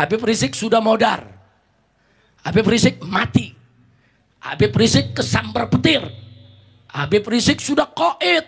Habib Rizik sudah modar. Habib Rizik mati. Habib Rizik kesambar petir. Habib Rizik sudah qaid.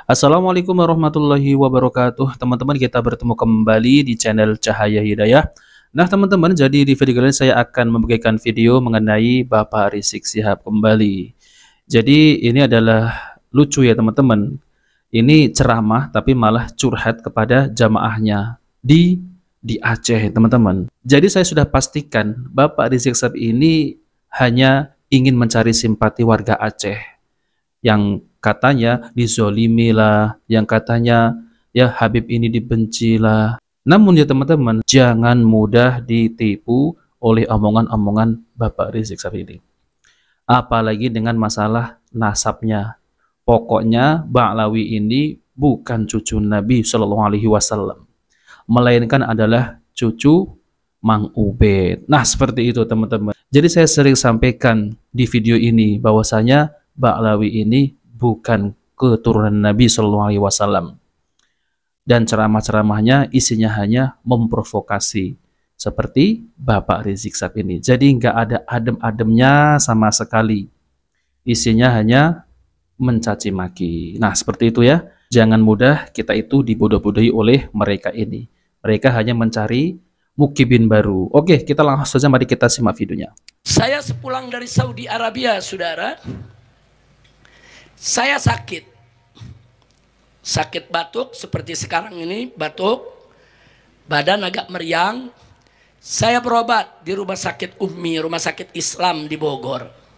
Assalamualaikum warahmatullahi wabarakatuh. Teman-teman, kita bertemu kembali di channel Cahaya Hidayah. Nah teman-teman, jadi di video kali ini saya akan membagikan video mengenai Bapak Rizik Syihab kembali. Jadi ini adalah lucu ya teman-teman. Ini ceramah tapi malah curhat kepada jamaahnya di Aceh teman-teman. Jadi saya sudah pastikan Bapak Rizik Syihab ini hanya ingin mencari simpati warga Aceh yang katanya dizolimi lah, yang katanya ya Habib ini dibenci lah. Namun ya teman-teman, jangan mudah ditipu oleh omongan-omongan Bapak Rizik Syihab ini. Apalagi dengan masalah nasabnya. Pokoknya Ba'lawi ini bukan cucu Nabi Shallallahu Alaihi Wasallam, melainkan adalah cucu Mang Ubed. Nah seperti itu teman-teman. Jadi saya sering sampaikan di video ini bahwasanya Ba'lawi ini bukan keturunan Nabi Shallallahu Alaihi Wasallam, dan ceramah-ceramahnya isinya hanya memprovokasi seperti Bapak Rizik Syihab ini. Jadi nggak ada adem-ademnya sama sekali, isinya hanya mencaci maki. Nah seperti itu ya, jangan mudah kita itu dibodoh-bodohi oleh mereka ini. Mereka hanya mencari mukibin baru. Oke, kita langsung saja, mari kita simak videonya. Saya sepulang dari Saudi Arabia, saudara, saya sakit batuk seperti sekarang ini, batuk, badan agak meriang. Saya berobat di rumah sakit Ummi, rumah sakit Islam di Bogor.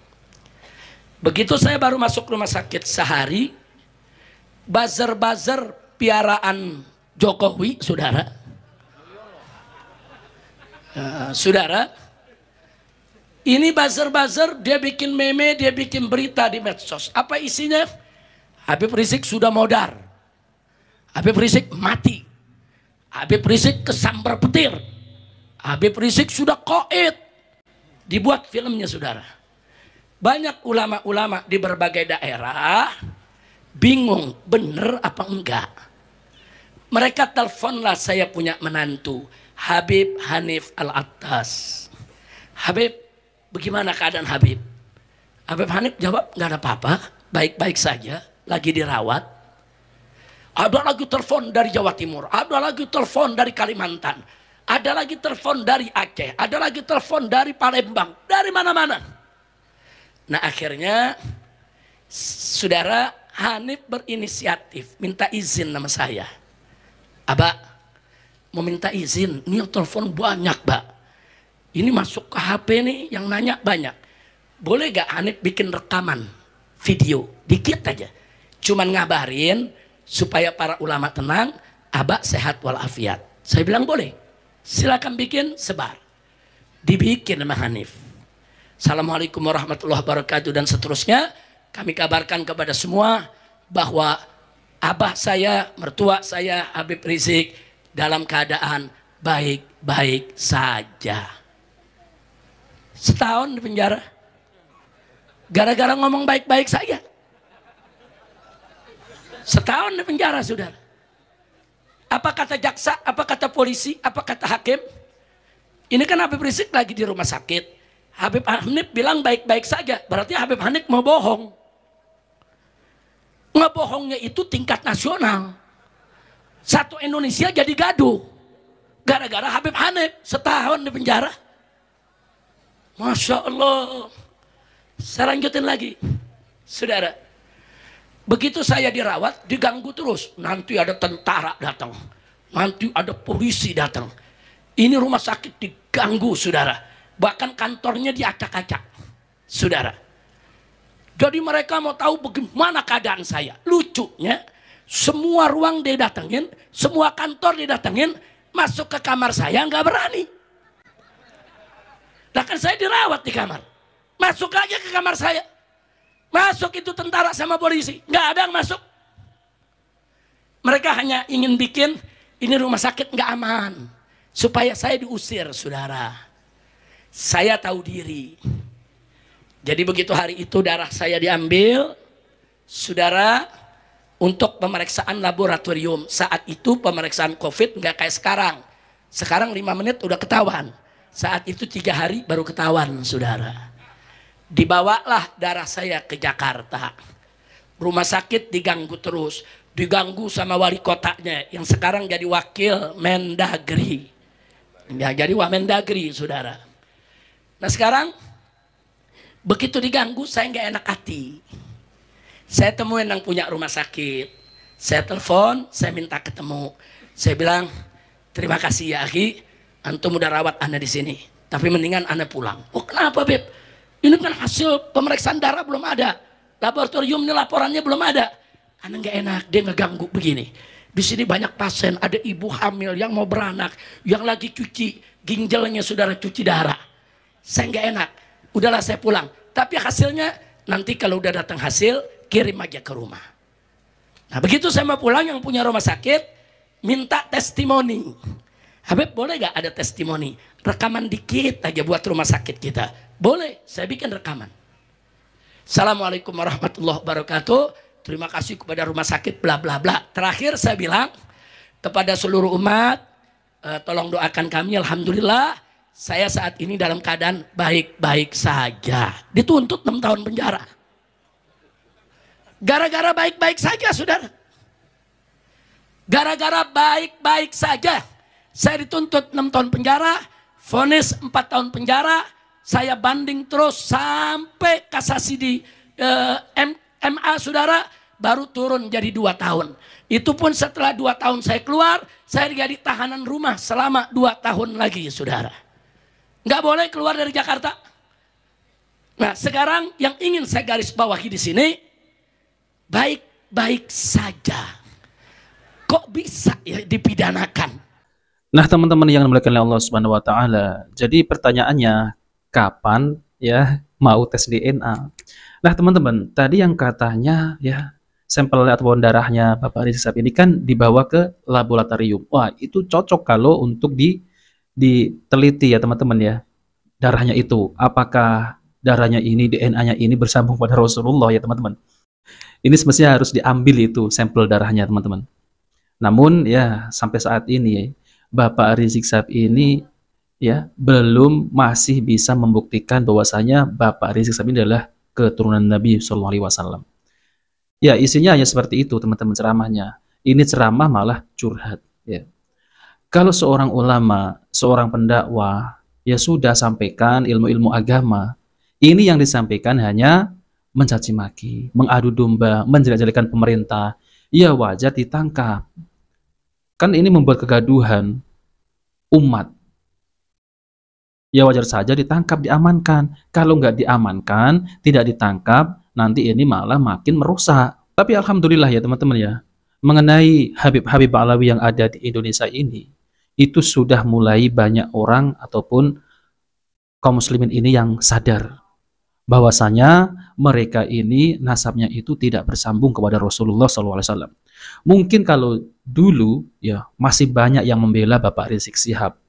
Begitu saya baru masuk rumah sakit sehari, buzzer-buzzer piaraan Jokowi, saudara. Saudara, ini buzzer-buzzer, dia bikin meme, dia bikin berita di medsos. Apa isinya? Habib Rizik sudah modar. Habib Rizik mati. Habib Rizik kesambar petir. Habib Rizik sudah qaid. Dibuat filmnya, saudara. Banyak ulama-ulama di berbagai daerah bingung bener apa enggak. Mereka teleponlah saya punya menantu, Habib Hanif Al-Attas. Habib, bagaimana keadaan Habib? Habib Hanif jawab, nggak ada apa-apa, baik-baik saja, lagi dirawat. Ada lagi telepon dari Jawa Timur, ada lagi telepon dari Kalimantan, ada lagi telepon dari Aceh, ada lagi telepon dari Palembang, dari mana-mana. Nah akhirnya saudara Hanif berinisiatif minta izin nama saya. Abah mau minta izin, ini yang telepon banyak, Mbak. Ini masuk ke HP nih, yang nanya banyak. Boleh gak Hanif bikin rekaman video dikit aja, cuman ngabarin supaya para ulama tenang, Abah sehat walafiat. Saya bilang boleh, silakan bikin, sebar. Dibikin sama Hanif. Assalamualaikum warahmatullahi wabarakatuh dan seterusnya. Kami kabarkan kepada semua bahwa abah saya, mertua saya Habib Rizik dalam keadaan baik-baik saja. Setahun di penjara gara-gara ngomong baik-baik saja. Setahun di penjara, saudara. Apa kata jaksa, apa kata polisi, apa kata hakim? Ini kan Habib Rizik lagi di rumah sakit. Habib Hanif bilang baik-baik saja, berarti Habib Hanif mau bohong. Ngebohongnya itu tingkat nasional. Satu Indonesia jadi gaduh gara-gara Habib Hanif setahun di penjara. Masya Allah. Saya lanjutin lagi, saudara. Begitu saya dirawat, diganggu terus. Nanti ada tentara datang, nanti ada polisi datang. Ini rumah sakit diganggu, saudara. Bahkan kantornya diacak-acak, saudara. Jadi mereka mau tahu bagaimana keadaan saya. Lucunya, semua ruang dia datengin, semua kantor dia datengin, masuk ke kamar saya nggak berani. Nah kan saya dirawat di kamar, masuk aja ke kamar saya. Masuk itu tentara sama polisi, nggak ada yang masuk. Mereka hanya ingin bikin ini rumah sakit nggak aman, supaya saya diusir, saudara. Saya tahu diri. Jadi begitu hari itu darah saya diambil, saudara, untuk pemeriksaan laboratorium. Saat itu pemeriksaan COVID nggak kayak sekarang. Sekarang 5 menit udah ketahuan. Saat itu 3 hari baru ketahuan, saudara. Dibawalah darah saya ke Jakarta. Rumah sakit diganggu terus. Diganggu sama wali kotanya yang sekarang jadi wakil Mendagri. Ya, jadi Wamendagri, saudara. Nah sekarang begitu diganggu saya nggak enak hati. Saya temuin yang punya rumah sakit. Saya telepon, saya minta ketemu. Saya bilang, terima kasih ya Akhi, antum udah rawat Anda di sini. Tapi mendingan Anda pulang. Oh kenapa Beb? Ini kan hasil pemeriksaan darah belum ada. Laboratorium ini laporannya belum ada. Anda nggak enak, dia ngeganggu begini. Di sini banyak pasien, ada ibu hamil yang mau beranak, yang lagi cuci ginjalnya, saudara, cuci darah. Saya nggak enak, udahlah saya pulang. Tapi hasilnya nanti kalau udah datang hasil, kirim aja ke rumah. Nah begitu saya mau pulang, yang punya rumah sakit minta testimoni. Habib boleh gak ada testimoni? Rekaman dikit aja buat rumah sakit kita. Boleh, saya bikin rekaman. Assalamualaikum warahmatullahi wabarakatuh. Terima kasih kepada rumah sakit bla bla bla. Terakhir saya bilang kepada seluruh umat, tolong doakan kami. Alhamdulillah saya saat ini dalam keadaan baik-baik saja. Dituntut 6 tahun penjara. Gara-gara baik-baik saja, saudara. Gara-gara baik-baik saja. Saya dituntut 6 tahun penjara, vonis 4 tahun penjara. Saya banding terus sampai kasasi di MA, saudara. Baru turun jadi 2 tahun. Itu pun setelah 2 tahun saya keluar, saya jadi tahanan rumah selama 2 tahun lagi, saudara. Nggak boleh keluar dari Jakarta. Nah, sekarang yang ingin saya garis bawahi di sini, baik-baik saja. Kok bisa ya dipidanakan? Nah, teman-teman yang dimuliakan oleh Allah Subhanahu wa taala. Jadi pertanyaannya, kapan ya mau tes DNA? Nah, teman-teman, tadi yang katanya ya sampel ataupun darahnya Bapak Rizik Syihab ini kan dibawa ke laboratorium. Wah, itu cocok kalau untuk diteliti ya teman-teman ya. Darahnya itu, apakah darahnya ini, DNA-nya ini bersambung pada Rasulullah ya teman-teman. Ini semestinya harus diambil itu sampel darahnya teman-teman. Namun ya sampai saat ini Bapak Rizik Syihab ini ya masih bisa membuktikan bahwasanya Bapak Rizik Syihab ini adalah keturunan Nabi Shallallahu Alaihi Wasallam. Ya, isinya hanya seperti itu, teman-teman, ceramahnya. Ini ceramah malah curhat. Ya. Kalau seorang ulama, seorang pendakwah, ya sudah sampaikan ilmu-ilmu agama, ini yang disampaikan hanya mencaci maki, mengadu domba, menjelek-jelekan pemerintah, ya wajar ditangkap. Kan ini membuat kegaduhan umat. Ya wajar saja ditangkap, diamankan. Kalau nggak diamankan, tidak ditangkap, nanti ini malah makin merusak. Tapi alhamdulillah ya teman-teman ya, mengenai Habib-Habib Alawi yang ada di Indonesia ini, itu sudah mulai banyak orang ataupun kaum muslimin ini yang sadar bahwasanya mereka ini nasabnya itu tidak bersambung kepada Rasulullah SAW. Mungkin kalau dulu ya masih banyak yang membela Bapak Rizik Syihab,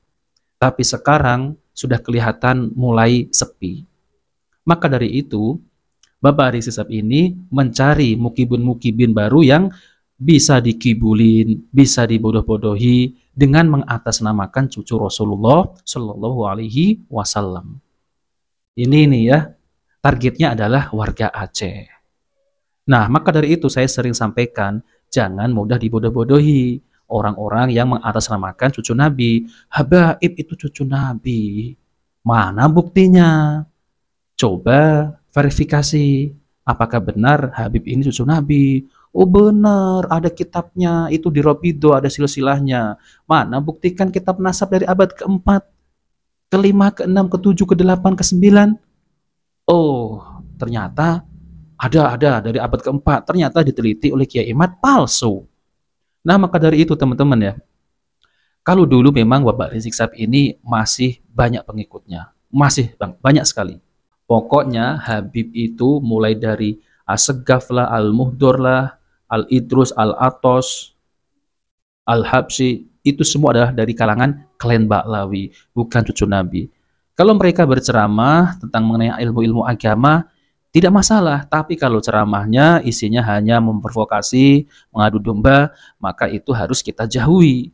tapi sekarang sudah kelihatan mulai sepi. Maka dari itu Bapak Rizik Syihab ini mencari mukibin-mukibin baru yang bisa dikibulin, bisa dibodoh-bodohi dengan mengatasnamakan cucu Rasulullah Shallallahu Alaihi Wasallam. Ini nih ya, targetnya adalah warga Aceh. Nah, maka dari itu saya sering sampaikan, jangan mudah dibodoh-bodohi orang-orang yang mengatasnamakan cucu Nabi. Habaib itu cucu Nabi. Mana buktinya? Coba verifikasi, apakah benar Habib ini cucu Nabi? Oh benar, ada kitabnya, itu di Robido, ada silsilahnya. Mana buktikan kitab nasab dari abad keempat, kelima, keenam, ketujuh, kedelapan, kesembilan. Oh, ternyata ada dari abad keempat, ternyata diteliti oleh Kiai Imad palsu. Nah, maka dari itu teman-teman ya, kalau dulu memang Bapak Rizik Syihab ini masih banyak pengikutnya, masih banyak sekali. Pokoknya Habib itu mulai dari As-Segaf lah, Al-Muhdor lah, Al-Idrus, Al-Atos, Al-Habsyi, itu semua adalah dari kalangan klan Ba'lawi, bukan cucu Nabi. Kalau mereka berceramah tentang mengenai ilmu-ilmu agama, tidak masalah. Tapi kalau ceramahnya isinya hanya memprovokasi, mengadu domba, maka itu harus kita jauhi.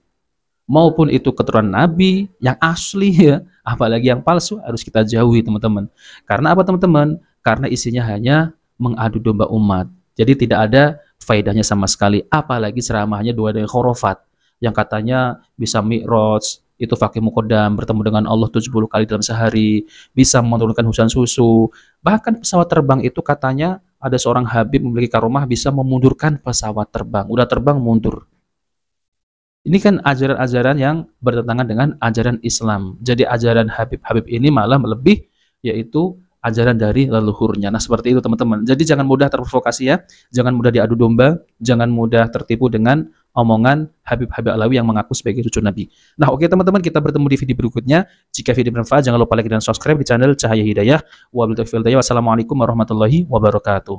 Maupun itu keturunan Nabi yang asli ya, apalagi yang palsu harus kita jauhi teman-teman. Karena apa teman-teman? Karena isinya hanya mengadu domba umat. Jadi tidak ada faedahnya sama sekali. Apalagi ceramahnya dua dari khurafat yang katanya bisa mi'raj, itu fakih mukodam, bertemu dengan Allah 70 kali dalam sehari, bisa menurunkan hujan susu. Bahkan pesawat terbang itu katanya ada seorang Habib memiliki karomah bisa memundurkan pesawat terbang. Udah terbang mundur. Ini kan ajaran-ajaran yang bertentangan dengan ajaran Islam. Jadi ajaran Habib-Habib ini malah lebih, yaitu ajaran dari leluhurnya. Nah seperti itu teman-teman. Jadi jangan mudah terprovokasi ya. Jangan mudah diadu domba. Jangan mudah tertipu dengan omongan Habib-Habib Alawi yang mengaku sebagai cucu Nabi. Nah oke teman-teman, kita bertemu di video berikutnya. Jika video bermanfaat jangan lupa like dan subscribe di channel Cahaya Hidayah. Wassalamualaikum warahmatullahi wabarakatuh.